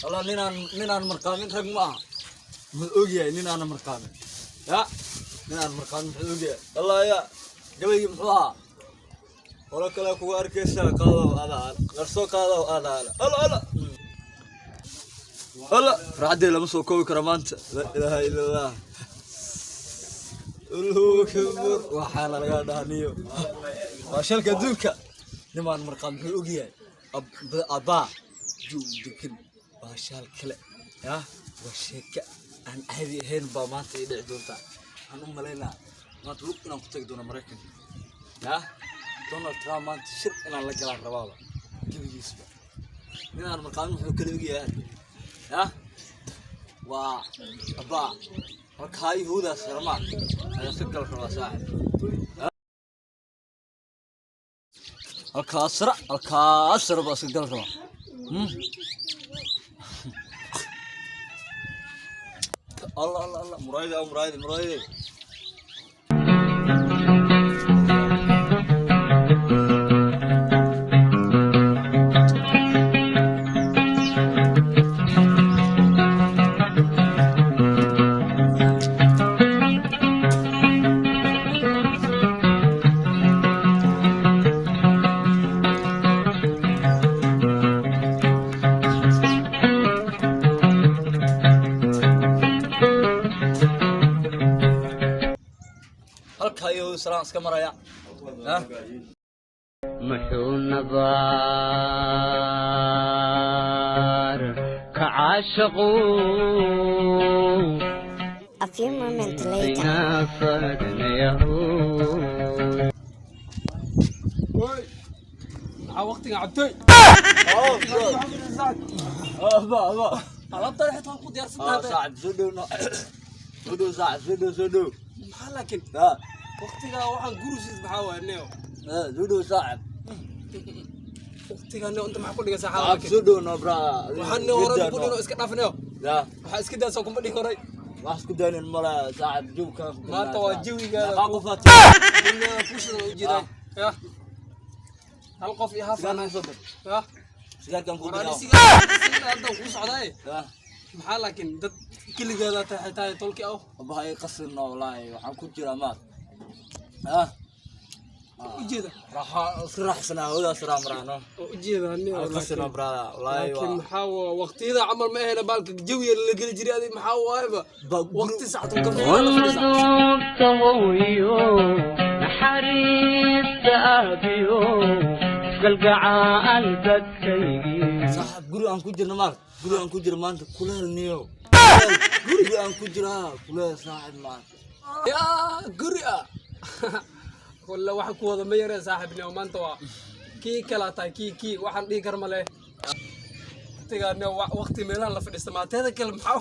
والله نينا مرقامين رق ما اوغيا نينا مرقامين يا نينا مرقامين اوغيا والله يا جبي محوها ولا كلا كو اركيسا قادو هذا غرسو قادو هذا الله الله رعدي لما سو كوي كرمانت لا اله الا الله الله كبر وحال laga dhahniyo waa shalka duulka niman marqam wuxuu ogyahay aba juudikin waa shal kale ya waa sheeka aan ahadi ahayn ba maanta ay dhici doonta aan u maleynaa maanta lug inaan ku tagi doono Mareykanka ya Donald Trump maanta shir inaan la galaan rabaaba gibigiisba niman marqam wuxuu kale ogyahay ya waa aba وكاي هو ذا سرمان هذا سكر الرصاعد الكاسر بس سكر الرصاعد الله الله الله مرايد الكايو سلام اسكمر يا ها محون نظار كعاشقو A few moments later. وقتي عدي ابا على طريقة تنقض يا سيدي صعب زدو صعب زدو لكن ها وقتي waxaan gurusis maxaa waanay زدو صعب waqtigan inta maxaa ku dhigay saxaabada زدو no bra waxaan hore ku dhino iska dhaafnayo لا waxa iska daasoo kuma dhigi horay wax ku daanin mala صعب joogka maanta waa jawigaada qofat dunya kushada u jiray ya hal qof iyo hafan ya sigaarkan ku hadda ku socday maxaa laakiin dad kaligeeda tahay tolki aw bahay qasino wallahi waxaan ku jira maad ha ujeeda raxsana wada salaam raano ujeeda qasino brada wallahi laakiin maxaa waqtiyada camal ma ahayna baalka jawiga la gali jiray adii maxaa waayba waqti saacad ka قلقعان بدكيغي صاحب guri aan ku jirno maad guri aan ku jiro maanta kuleel niyo guri aan ku jira kuleel saaxib maanta ya guri walla waxa ku wada ma yareen saaxibna maanta waa kii kala tahay kii waxaan dhigi kar male waqtigaana waqti meelan la fadhiista maateeda kale maxaa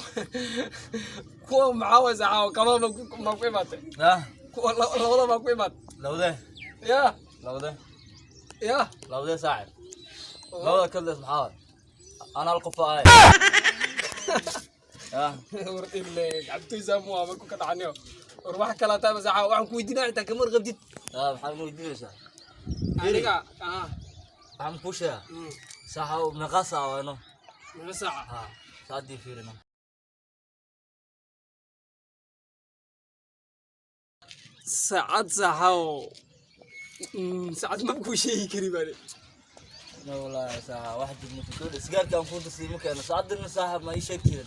kuwa maxaa way saxaa kama ma ku imaatay ha kuwa labada ma ku imaat lawde ya يا لو صاحب لو كل صحاب انا القفاي ور اللي عبتو يسموها ما كنت عنيو روح كلا تابع ساعه waxaan ku weydiinaa inta kamar qabdid maxaa ma weydiinaysaa aniga waxaan ku sheegaa saxaw naqasa waano saxa saadi fiirina saxaw ساعات ما بكون شيء كريم لا والله ساعة واحد متكون سجار كان فوت سيمك أنا ساعد المساحة ما يشك كذا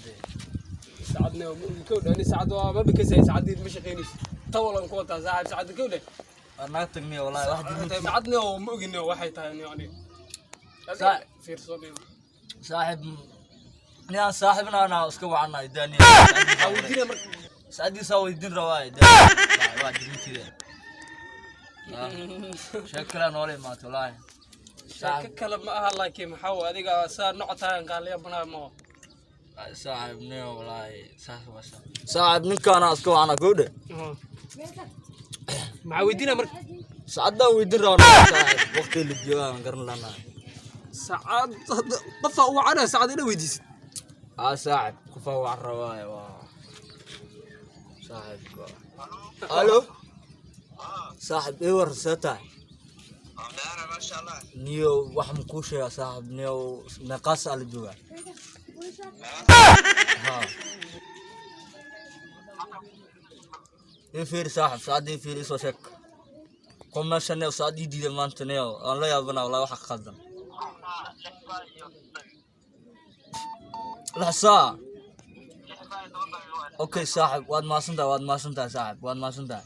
ساعدنا مكون أنا ساعدوا ما بكسي ساعدني مش خينيش طول القوة ساعد كونه أنا تقني والله واحد ساعدنا ومؤجنا واحد يعني صاحب نيا صاحبنا أنا أسكو عنا يداني ودينا سعدي سوي الدين روايد واحد كذا شكرا نوري ما تلاي شكرا ما الله كي محاو هذيك صار نقطة قال لي ابنا ما صاحب نيو والله صاحب نك أنا أسكو عنا كوده معودينا مر سعدا ويدين روانا صاحب وقت اللي جوا نقرن لنا سعد قفا وعنا سعدنا ويديس صاحب قفا وعن رواية صاحب الو صاحب ايه ورثتها ما شاء الله نيو وحم كوشه يا صاحب نيو نقاص على الجوع ها يفير صاحب سعدي يفير يسوى شك كم ما شنو وسعدي دي ما انتنيو انا لا يابنا ولا واحد خدم لحظة اوكي صاحب واد ما سنتا صاحب واد ما سنتا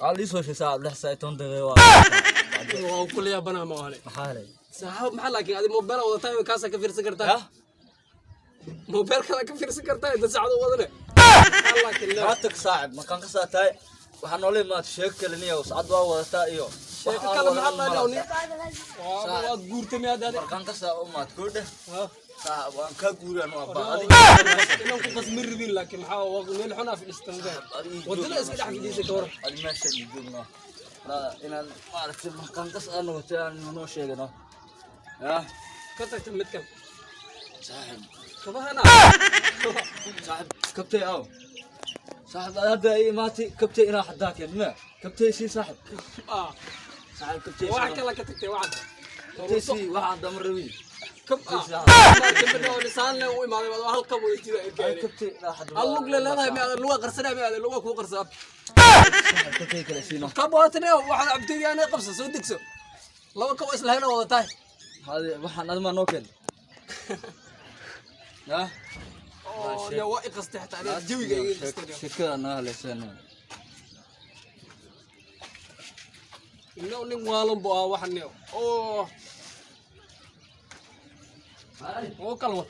علي سوى شي صاحب لحظة تندغي waa ku leeyahay ma wale حالي saaxib maxaa laakiin adi mobile wadataa kaasa ka fiirsan kartaa ها mobile kala ka fiirsan kartaa inta saacado wadane laakiin هاتك صاحب ما كان قصاتاي waxaan oo leeyahay sheek kale niyo sacad waa wadataa iyo sheeko kale maxaa la dhawnay waa guurtay ma aad markaan ka saa u maad koodhe صاحب waan ka guuriyaan waa baa inaan ku qasmin rabin laakiin maxaa waa meel xun af istanbul wadada iska dhex fidisay ka waran adi meesha joogno la inaan maaragtay markaan ka saa noqotaan noo sheegano ya ka tagtay midkan صاحب kabahana صاحب كبتي او صاحب هذا اي ماتي كبتي انا حداك يا ما كبتي شي صاحب صاحب كبتي wax kala ka tagtay wax كبتي شي واحد دمر روي kab kambana oo lisaan leh u imaaday wada halka way tida arkay كبتي لا حد allug leedahay ma aad luga qarsanay ma aad luga ku qarsaa كبتي كلا شيء kab waatane waxa abtiyay inay qabso soo digso laba kab isla hayna wada tahay هذا waxaan adma noo keen ya يا واقف قصدي حتى على الجوي جاي شكرا انا لسانه إنه نقولن بوا وحني أوه كلمة